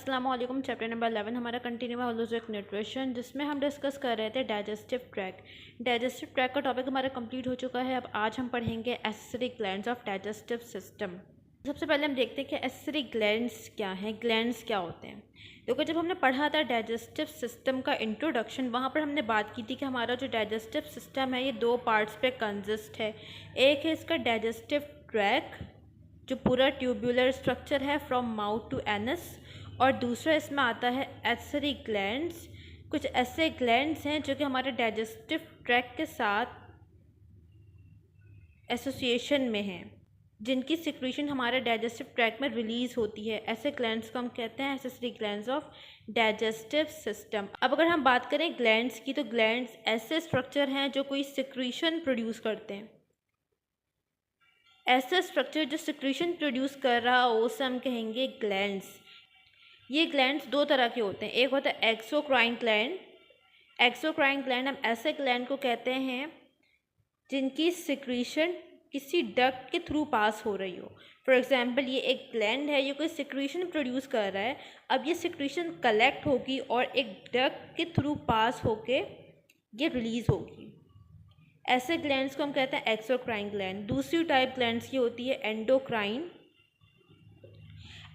अस्सलाम वालेकुम। Chapter number 11 हमारा कंटिन्यू है होलोजिक न्यूट्रिशन, जिसमें हम डिस्कस कर रहे थे डाइजेस्टिव ट्रैक। डाइजेस्टिव ट्रैक का टॉपिक हमारा कंप्लीट हो चुका है। अब आज हम पढ़ेंगे accessory glands of digestive system. सबसे पहले हम देखते हैं कि एक्सेसरी ग्लैंड्स क्या हैं, ग्लैंड्स क्या होते हैं। देखो, जब हमने पढ़ा था डाइजेस्टिव सिस्टम का इंट्रोडक्शन, वहाँ पर हमने बात की थी कि हमारा जो डाइजेस्टिव सिस्टम है ये दो पार्ट्स पे कंसिस्ट है। एक है इसका डाइजेस्टिव ट्रैक, जो पूरा ट्यूबुलर स्ट्रक्चर है फ्रॉम माउथ टू एनस, और दूसरा इसमें आता है एक्सेसरी ग्लैंड्स। कुछ ऐसे ग्लैंड्स हैं जो कि हमारे डाइजेस्टिव ट्रैक के साथ एसोसिएशन में हैं, जिनकी सिक्रीशन हमारे डाइजेस्टिव ट्रैक में रिलीज़ होती है। ऐसे ग्लैंड्स को हम कहते हैं accessory glands of digestive system. अब अगर हम बात करें ग्लैंड्स की, तो ग्लैंड्स ऐसे स्ट्रक्चर हैं जो कोई सिक्रीशन प्रोड्यूस करते हैं। ऐसा स्ट्रक्चर जो सिक्रीशन प्रोड्यूस कर रहा हो उसे हम कहेंगे ग्लैंड्स। ये ग्लैंड्स दो तरह के होते हैं। एक होता है एक्सोक्राइन ग्लैंड। एक्सोक्राइन ग्लैंड हम ऐसे ग्लैंड को कहते हैं जिनकी सिक्रीशन किसी डक्ट के थ्रू पास हो रही हो। फॉर एग्जांपल, ये एक ग्लैंड है, ये कोई सिक्रीशन प्रोड्यूस कर रहा है। अब ये सिक्रीशन कलेक्ट होगी और एक डक्ट के थ्रू पास होके ये रिलीज़ होगी। ऐसे ग्लैंड्स को हम कहते हैं एक्सोक्राइन ग्लैंड। दूसरी टाइप ग्लैंड्स की होती है एंडोक्राइन।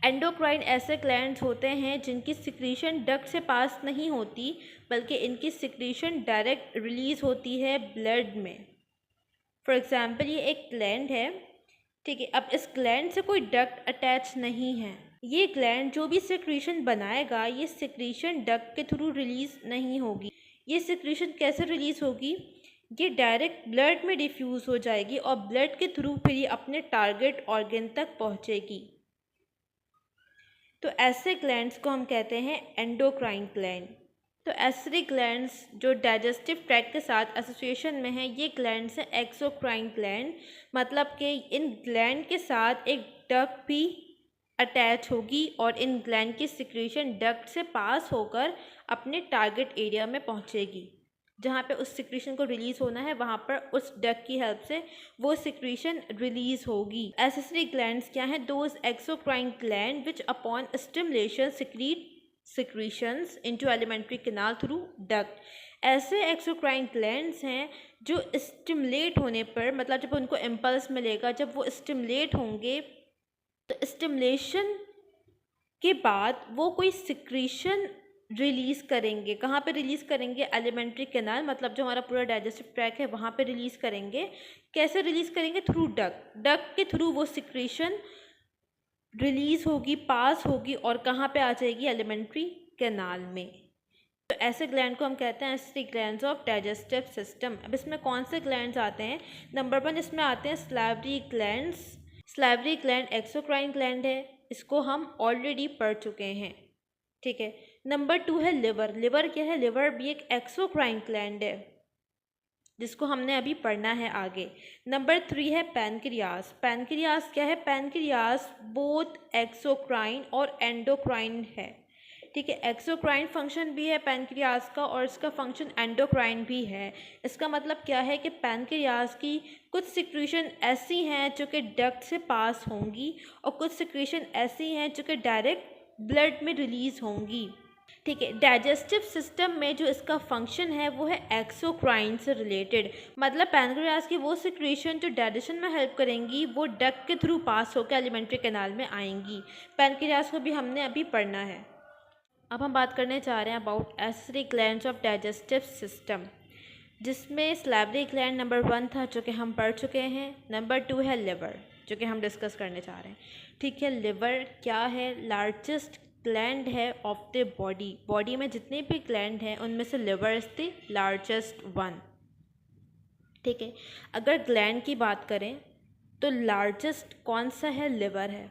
एंडोक्राइन ऐसे ग्लैंड्स होते हैं जिनकी सिक्रीशन डक्ट से पास नहीं होती, बल्कि इनकी सिक्रीशन डायरेक्ट रिलीज़ होती है ब्लड में। फॉर एग्जांपल, ये एक ग्लैंड है, ठीक है। अब इस ग्लैंड से कोई डक्ट अटैच नहीं है। ये ग्लैंड जो भी सिक्रीशन बनाएगा, ये सिक्रीशन डक्ट के थ्रू रिलीज़ नहीं होगी। ये सिक्रीशन कैसे रिलीज़ होगी? ये डायरेक्ट ब्लड में डिफ्यूज़ हो जाएगी और ब्लड के थ्रू फिर ये अपने टारगेट ऑर्गन तक पहुँचेगी। तो ऐसे ग्लैंड्स को हम कहते हैं एंडोक्राइन ग्लैंड। तो एक्सेसरी ग्लैंड्स जो डाइजेस्टिव ट्रैक्ट के साथ एसोसिएशन में हैं, ये ग्लैंड्स हैं एक्सोक्राइन ग्लैंड। मतलब कि इन ग्लैंड के साथ एक डक्ट भी अटैच होगी और इन ग्लैंड की सिक्रीशन डक्ट से पास होकर अपने टारगेट एरिया में पहुंचेगी। जहाँ पे उस सिक्रीशन को रिलीज़ होना है, वहाँ पर उस डक्ट की हेल्प से वो सिक्रीशन रिलीज़ होगी। एक्सेसरी ग्लैंड्स क्या हैं? Those exocrine gland which upon stimulation secrete secretions into alimentary canal through duct. ऐसे एक्सोक्राइन ग्लैंड्स हैं जो स्टिमुलेट होने पर, मतलब जब उनको इम्पल्स मिलेगा, जब वो स्टिमुलेट होंगे, तो स्टिमुलेशन के बाद वो कोई सिक्रीशन रिलीज़ करेंगे। कहाँ पे रिलीज़ करेंगे? एलिमेंट्री कैनाल, मतलब जो हमारा पूरा डाइजेस्टिव ट्रैक है वहाँ पे रिलीज़ करेंगे। कैसे रिलीज़ करेंगे? Through duct. डक्ट के थ्रू वो सिक्रीशन रिलीज़ होगी, पास होगी और कहाँ पे आ जाएगी? एलिमेंट्री कैनाल में। तो ऐसे ग्लैंड को हम कहते हैं accessory glands of digestive system. अब इसमें कौन से ग्लैंड्स आते हैं? नंबर 1 इसमें आते हैं salivary glands. Salivary gland exocrine gland है, इसको हम ऑलरेडी पढ़ चुके हैं, ठीक है। नंबर 2 है लिवर। लिवर क्या है? लिवर भी एक एक्सोक्राइन ग्लैंड है, जिसको हमने अभी पढ़ना है आगे। नंबर 3 है पैनक्रियास। पैनक्रियास क्या है? पैनक्रियास बोथ एक्सोक्राइन और एंडोक्राइन है, ठीक है। एक्सोक्राइन फंक्शन भी है पैनक्रियास का और इसका फंक्शन एंडोक्राइन भी है। इसका मतलब क्या है कि पैनक्रियास की कुछ सिक्रीशन ऐसी हैं जो कि डक्ट से पास होंगी और कुछ सिक्रीशन ऐसी हैं जो कि डायरेक्ट ब्लड में रिलीज़ होंगी, ठीक है। डाइजेस्टिव सिस्टम में जो इसका फंक्शन है वो है एक्सोक्राइन से रिलेटेड। मतलब पैनक्रियास की वो सिक्रीशन जो डाइजेशन में हेल्प करेंगी वो डक्ट के थ्रू पास होकर एलिमेंट्री कैनाल में आएंगी। पैनक्रियास को भी हमने अभी पढ़ना है। अब हम बात करने जा रहे हैं about accessory glands of digestive system, जिसमें स्लाइवरी ग्लैंड नंबर 1 था जो कि हम पढ़ चुके हैं। नंबर 2 है लिवर, जो कि हम डिस्कस करने जा रहे हैं, ठीक है। लिवर क्या है? लार्जेस्ट ग्लैंड है ऑफ द बॉडी। बॉडी में जितने भी ग्लैंड हैं उनमें से liver is the largest one, ठीक है। अगर ग्लैंड की बात करें तो लार्जेस्ट कौन सा है? लिवर है।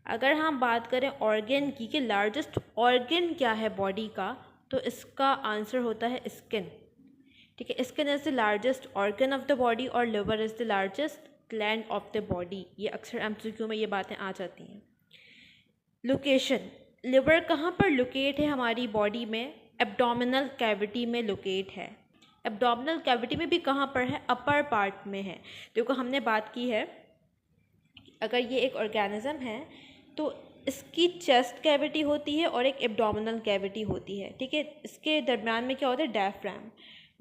अगर हम बात करें ऑर्गन की कि लार्जेस्ट ऑर्गन क्या है बॉडी का, तो इसका आंसर होता है स्किन, ठीक है। Skin is the largest organ of the body और liver is the largest gland of the body. ये अक्सर एमसीक्यू में ये बातें आ जाती हैं। लोकेशन, लिवर कहाँ पर लोकेट है हमारी बॉडी में? एब्डोमिनल कैविटी में लोकेट है। एब्डोमिनल कैविटी में भी कहाँ पर है? अपर पार्ट में है। देखो, हमने बात की है अगर ये एक ऑर्गेनिज्म है तो इसकी चेस्ट कैविटी होती है और एक एब्डोमिनल कैविटी होती है, ठीक है। इसके दरम्यान में क्या होता है, डायफ्राम।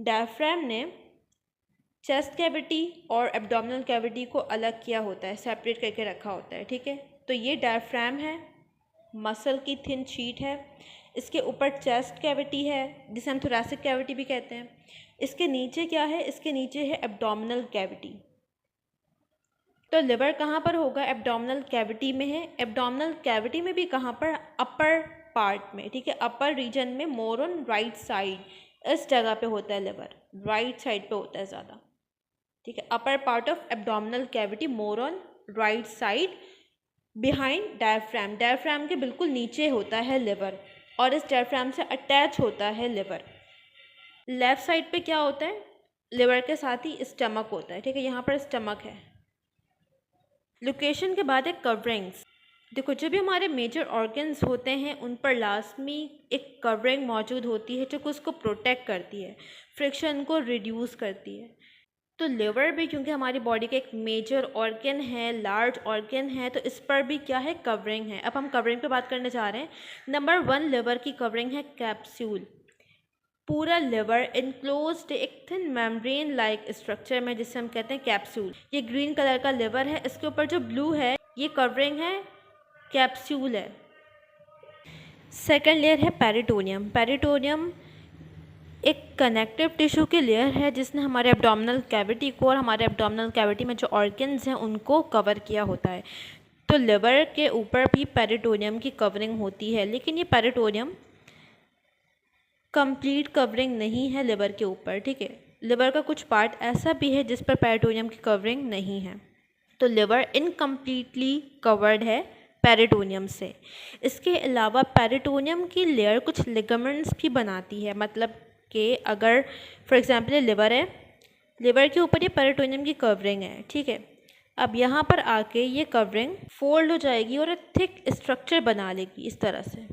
डायफ्राम ने चेस्ट कैविटी और एब्डोमिनल कैविटी को अलग किया होता है, सेपरेट करके रखा होता है, ठीक है। तो ये डायफ्राम है, मसल की थिन शीट है। इसके ऊपर चेस्ट कैविटी है जिसे हम थोरैसिक कैविटी भी कहते हैं। इसके नीचे क्या है, इसके नीचे है एब्डोमिनल कैविटी। तो लिवर कहाँ पर होगा, एब्डोमिनल कैविटी में है। एब्डोमिनल कैविटी में भी कहाँ पर, अपर पार्ट में, ठीक है, अपर रीजन में, मोर ऑन राइट साइड, इस जगह पे होता है लिवर, राइट साइड पे होता है ज़्यादा, ठीक है। Upper part of abdominal cavity, more on right side, behind diaphragm. Diaphragm के बिल्कुल नीचे होता है लिवर और इस डायफ्राम से अटैच होता है लिवर। लेफ़्ट साइड पे क्या होता है, लिवर के साथ ही स्टमक होता है, ठीक है। यहाँ पर स्टमक है। लोकेशन के बाद है कवरिंग्स। देखो, जब भी हमारे मेजर ऑर्गन्स होते हैं उन पर लाजमी एक कवरिंग मौजूद होती है जो कि उसको प्रोटेक्ट करती है, फ्रिक्शन को रिड्यूस करती है। तो लिवर भी क्योंकि हमारी बॉडी का एक मेजर ऑर्गन है, लार्ज ऑर्गन है, तो इस पर भी क्या है, कवरिंग है। अब हम कवरिंग पे बात करने जा रहे हैं। नंबर 1 लिवर की कवरिंग है कैप्सूल। पूरा लिवर इनक्लोज्ड एक थिन मेम्ब्रेन लाइक स्ट्रक्चर में जिसे हम कहते हैं कैप्सूल। ये ग्रीन कलर का लिवर है, इसके ऊपर जो ब्लू है ये कवरिंग है, कैप्सूल है। सेकेंड लेयर है पेरिटोनियम। पेरिटोनियम एक कनेक्टिव टिश्यू की लेयर है जिसने हमारे एब्डोमिनल कैविटी को और हमारे एब्डोमिनल कैविटी में जो ऑर्गन्स हैं उनको कवर किया होता है। तो लिवर के ऊपर भी पेरिटोनियम की कवरिंग होती है, लेकिन ये पेरिटोनियम कंप्लीट कवरिंग नहीं है लिवर के ऊपर, ठीक है। लिवर का कुछ पार्ट ऐसा भी है जिस पर पेरिटोनियम की कवरिंग नहीं है। तो लिवर इनकम्प्लीटली कवर्ड है पेरिटोनियम से। इसके अलावा पेरिटोनियम की लेयर कुछ लिगामेंट्स भी बनाती है, मतलब कि अगर फॉर एग्जांपल लिवर है, लिवर के ऊपर ये पेरिटोनियम की कवरिंग है, ठीक है। अब यहाँ पर आके ये कवरिंग फोल्ड हो जाएगी और एक थिक स्ट्रक्चर बना लेगी इस तरह से।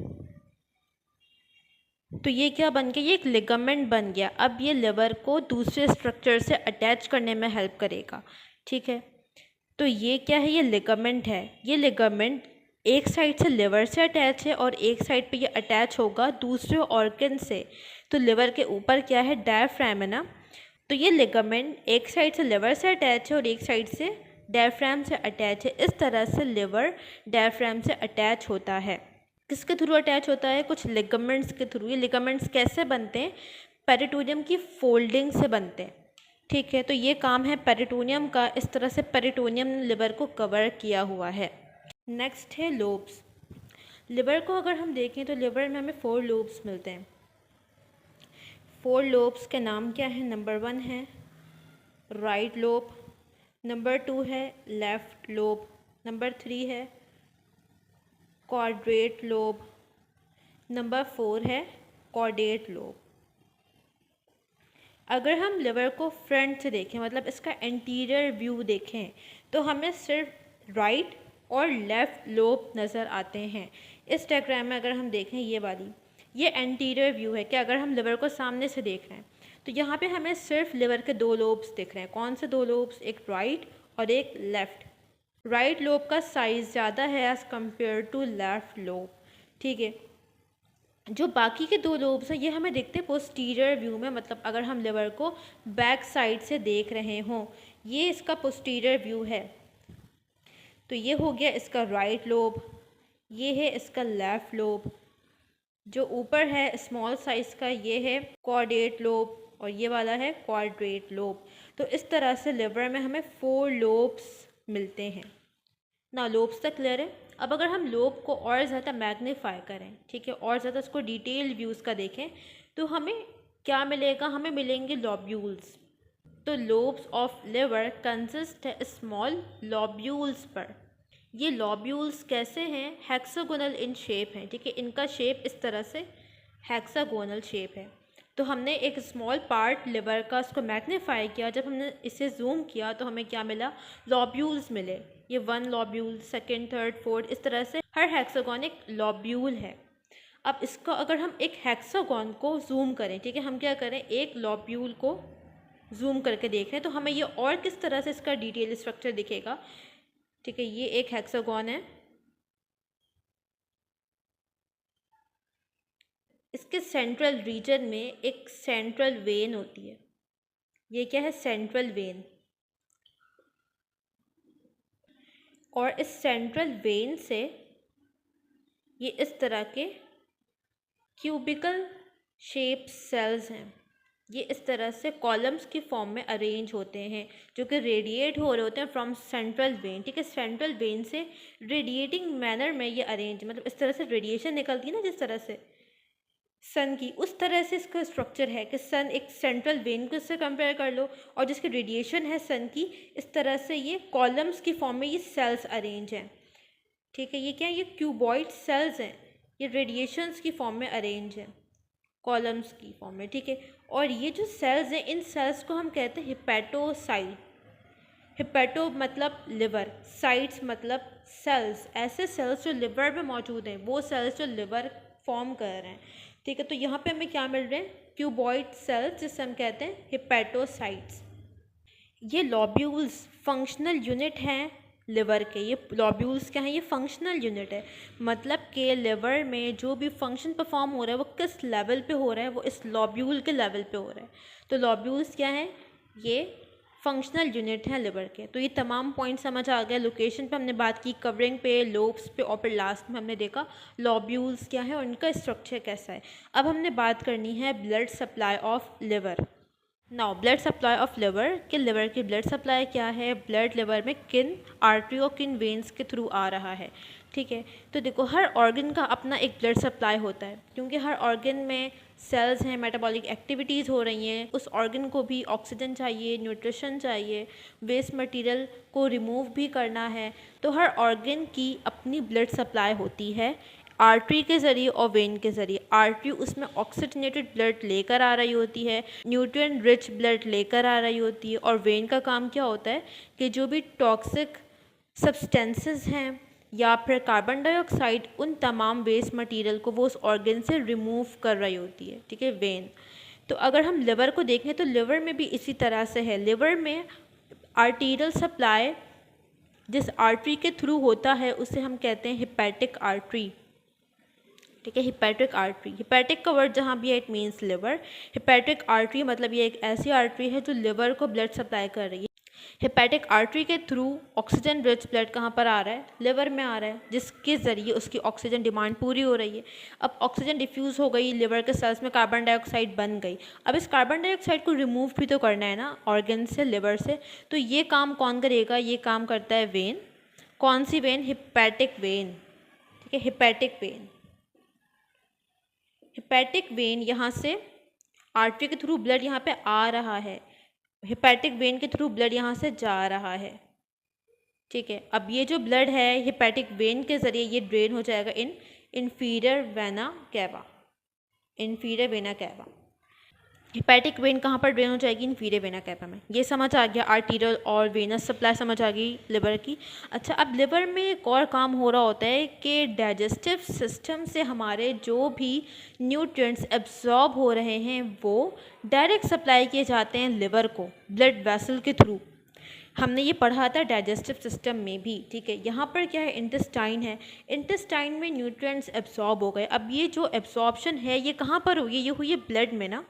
तो ये क्या बन गया, ये एक लिगामेंट बन गया। अब ये लिवर को दूसरे स्ट्रक्चर से अटैच करने में हेल्प करेगा, ठीक है। तो ये क्या है, ये लिगामेंट है। ये लिगामेंट एक साइड से लिवर से अटैच है और एक साइड पे ये अटैच होगा दूसरे ऑर्गन से। तो लिवर के ऊपर क्या है, डायफ्राम है ना, तो ये लिगामेंट एक साइड से लिवर से अटैच है और एक साइड से डायफ्राम से अटैच है। इस तरह से लिवर डायफ्राम से अटैच होता है। किसके थ्रू अटैच होता है, कुछ लिगामेंट्स के थ्रू। ये लिगामेंट्स कैसे बनते हैं, पेरिटोनियम की फोल्डिंग से बनते हैं, ठीक है। तो ये काम है पेरिटोनियम का, इस तरह से पेरिटोनियम ने लिवर को कवर किया हुआ है। नेक्स्ट है लोब्स। लिवर को अगर हम देखें तो लिवर में हमें 4 लोब्स मिलते हैं। 4 लोब्स के नाम क्या है, नंबर 1 है राइट लोब, नंबर 2 है लेफ़्ट लोब, नंबर 3 है क्वाड्रेट लोब, नंबर 4 है कॉर्डेट लोब। अगर हम लिवर को फ्रंट से देखें, मतलब इसका इंटीरियर व्यू देखें, तो हमें सिर्फ राइट और लेफ़्ट लोब नज़र आते हैं। इस डायग्राम में अगर हम देखें ये वाली, ये एंटीरियर व्यू है कि अगर हम लिवर को सामने से देख रहे हैं तो यहाँ पे हमें सिर्फ लिवर के 2 लोब्स दिख रहे हैं। कौन से 2 लोब्स, एक राइट और एक लेफ़्ट। राइट लोब का साइज़ ज़्यादा है as compare to left lobe, ठीक है। जो बाकी के 2 लोब्स हैं ये हमें दिखते हैं पोस्टीरियर व्यू में, मतलब अगर हम लिवर को बैक साइड से देख रहे हों, ये इसका पोस्टीरियर व्यू है। तो ये हो गया इसका राइट लोब, ये है इसका लेफ़्ट लोब। जो ऊपर है स्मॉल साइज़ का ये है कॉर्डेट लोब और ये वाला है क्वाड्रेट लोब। तो इस तरह से लिवर में हमें 4 लोब्स मिलते हैं ना। लोब्स तक क्लियर है। अब अगर हम लोब को और ज़्यादा मैग्नीफाई करें, ठीक है, और ज़्यादा उसको डिटेल व्यूज़ का देखें, तो हमें क्या मिलेगा, हमें मिलेंगे लॉब्यूल्स। तो लोब्स ऑफ लिवर कंसिस्ट है स्मॉल लॉब्यूल्स पर। ये लॉब्यूल्स कैसे हैं, हेक्सागोनल इन शेप हैं, ठीक है। इनका शेप इस तरह से हेक्सागोनल शेप है। तो हमने एक स्मॉल पार्ट लिवर का उसको मैग्नीफाई किया, जब हमने इसे जूम किया तो हमें क्या मिला, लॉब्यूल्स मिले। ये 1 लॉब्यूल, 2nd, 3rd, 4th, इस तरह से हर हेक्सागोन एक लॉब्यूल है। अब इसको अगर हम एक हेक्सागोन को जूम करें, ठीक है, हम क्या करें, एक लॉब्यूल को जूम करके देख रहे हैं तो हमें ये और किस तरह से इसका डिटेल स्ट्रक्चर दिखेगा, ठीक है। ये एक हेक्सागोन है, इसके सेंट्रल रीजन में एक सेंट्रल वेन होती है। ये क्या है? Central vein. और इस सेंट्रल वेन से ये इस तरह के क्यूबिकल शेप सेल्स हैं, ये इस तरह से कॉलम्स की फॉर्म में अरेंज होते हैं, जो कि रेडिएट हो रहे होते हैं फ्रॉम सेंट्रल वेन। ठीक है, सेंट्रल वेन से रेडिएटिंग मैनर में ये अरेंज, मतलब इस तरह से रेडिएशन निकलती है ना जिस तरह से सन की, उस तरह से इसका स्ट्रक्चर है कि सन एक सेंट्रल वेन को इससे कंपेयर कर लो, और जिसकी रेडिएशन है सन की, इस तरह से ये कॉलम्स की फॉर्म में ये सेल्स अरेंज हैं। ठीक है, ये क्या है? ये क्यूबॉइड सेल्स हैं, ये रेडिएशंस की फॉर्म में अरेंज हैं, कॉलम्स की फॉर्म में। ठीक है, और ये जो सेल्स हैं, इन सेल्स को हम कहते हैं हिपैटोसाइट। हिपैटो मतलब लिवर, साइट्स मतलब सेल्स। ऐसे सेल्स जो लिवर में मौजूद हैं, वो सेल्स जो लिवर फॉर्म कर रहे हैं। ठीक है, तो यहाँ पे हमें क्या मिल रहे हैं? क्यूबॉइड सेल्स, जिसे हम कहते हैं हिपैटोसाइट्स। ये लॉब्यूल्स फंक्शनल यूनिट हैं लिवर के। ये लॉब्यूल्स क्या हैं? ये फंक्शनल यूनिट है, मतलब कि लिवर में जो भी फंक्शन परफॉर्म हो रहा है वो किस लेवल पे हो रहा है, वो इस लॉब्यूल के लेवल पे हो रहा है। तो लॉब्यूल्स क्या हैं? ये फंक्शनल यूनिट हैं लिवर के। तो ये तमाम पॉइंट समझ आ गया। लोकेशन पे हमने बात की, कवरिंग पे, लोब्स पे, और फिर लास्ट में हमने देखा लॉब्यूल्स क्या है और उनका स्ट्रक्चर कैसा है। अब हमने बात करनी है blood supply of liver. Now blood supply of liver, कि लिवर की ब्लड सप्लाई क्या है, ब्लड लिवर में किन आर्टरी और किन वेन्स के थ्रू आ रहा है। ठीक है, तो देखो हर ऑर्गन का अपना एक ब्लड सप्लाई होता है, क्योंकि हर ऑर्गन में सेल्स हैं, मेटाबॉलिक एक्टिविटीज़ हो रही हैं, उस ऑर्गन को भी ऑक्सीजन चाहिए, न्यूट्रिशन चाहिए, वेस्ट मटेरियल को रिमूव भी करना है। तो हर ऑर्गन की अपनी ब्लड सप्लाई होती है, आर्टरी के ज़रिए और वेन के ज़रिए। आर्टरी उसमें ऑक्सीजनेटेड ब्लड लेकर आ रही होती है, न्यूट्रिएंट रिच ब्लड लेकर आ रही होती है, और वेन का काम क्या होता है कि जो भी टॉक्सिक सब्सटेंसेस हैं या फिर कार्बन डाइऑक्साइड, उन तमाम वेस्ट मटेरियल को वो उस ऑर्गन से रिमूव कर रही होती है। ठीक है, वेन। तो अगर हम लिवर को देखें तो लिवर में भी इसी तरह से है। लिवर में आर्टीरियल सप्लाई जिस आर्टरी के थ्रू होता है उसे हम कहते हैं हिपैटिक आर्टरी। ठीक है, हिपैटिक आर्टरी, हिपैटिक का वर्ड जहाँ भी है it means liver. Hepatic artery मतलब ये एक ऐसी आर्टरी है जो लिवर को ब्लड सप्लाई कर रही है। हिपैटिक आर्टरी के थ्रू ऑक्सीजन रिच ब्लड कहाँ पर आ रहा है? लिवर में आ रहा है, जिसके ज़रिए उसकी ऑक्सीजन डिमांड पूरी हो रही है। अब ऑक्सीजन डिफ्यूज़ हो गई, लिवर के सेल्स में कार्बन डाइऑक्साइड बन गई। अब इस कार्बन डाइऑक्साइड को रिमूव भी तो करना है ना ऑर्गन से, लिवर से। तो ये काम कौन करेगा? ये काम करता है वेन। कौन सी वेन? Hepatic vein. ठीक है, हिपैटिक वेन। हिपैटिक वेन यहाँ से आर्टरी के थ्रू ब्लड यहाँ पे आ रहा है, हिपैटिक वेन के थ्रू ब्लड यहाँ से जा रहा है। ठीक है, अब ये जो ब्लड है हिपैटिक वेन के ज़रिए ये ड्रेन हो जाएगा in inferior vena cava. Inferior vena cava, hepatic vein कहाँ पर ड्रेन हो जाएगी? इंफीरियर वेना कैवा में। ये समझ आ गया, आर्टीरियल और वेनस सप्लाई समझ आ गई लिवर की। अच्छा, अब लिवर में एक और काम हो रहा होता है कि डाइजेस्टिव सिस्टम से हमारे जो भी न्यूट्रिएंट्स एब्जॉर्ब हो रहे हैं वो डायरेक्ट सप्लाई किए जाते हैं लिवर को ब्लड वेसल के थ्रू। हमने ये पढ़ा था डाइजेस्टिव सिस्टम में भी। ठीक है, यहाँ पर क्या है? इंटेस्टाइन है। इंटेस्टाइन में न्यूट्रिएंट्स एब्जॉर्ब हो गए। अब ये जो एब्जॉर्प्शन है ये कहाँ पर हुई? ये हुई है ब्लड में ना,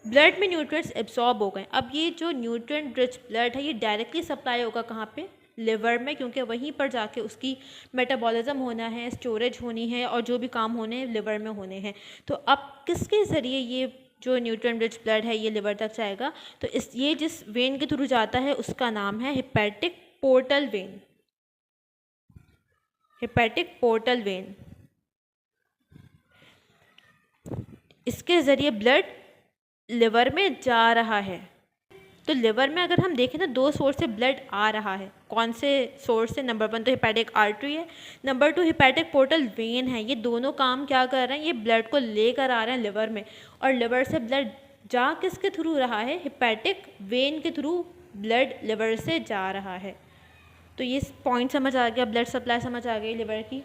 ब्लड में न्यूट्रिएंट्स एब्जॉर्ब हो गए। अब ये जो न्यूट्रिएंट रिच ब्लड है ये डायरेक्टली सप्लाई होगा कहाँ पे? लिवर में, क्योंकि वहीं पर जाके उसकी मेटाबॉलिज्म होना है, स्टोरेज होनी है, और जो भी काम होने हैं लिवर में होने हैं। तो अब किसके ज़रिए ये जो न्यूट्रिएंट रिच ब्लड है ये लिवर तक जाएगा? तो ये जिस वेन के थ्रू जाता है उसका नाम है hepatic portal vein. Hepatic portal vein, इसके ज़रिए ब्लड लिवर में जा रहा है। तो लिवर में अगर हम देखें ना, दो सोर्स से ब्लड आ रहा है। कौन से सोर्स से? नंबर 1 तो हिपैटिक आर्टरी है, नंबर 2 हिपैटिक पोर्टल वेन है। ये दोनों काम क्या कर रहे हैं? ये ब्लड को लेकर आ रहे हैं लिवर में, और लिवर से ब्लड जा किसके थ्रू रहा है? हिपैटिक वेन के थ्रू ब्लड लिवर से जा रहा है। तो ये पॉइंट समझ आ गया, ब्लड सप्लाई समझ आ गई लिवर की।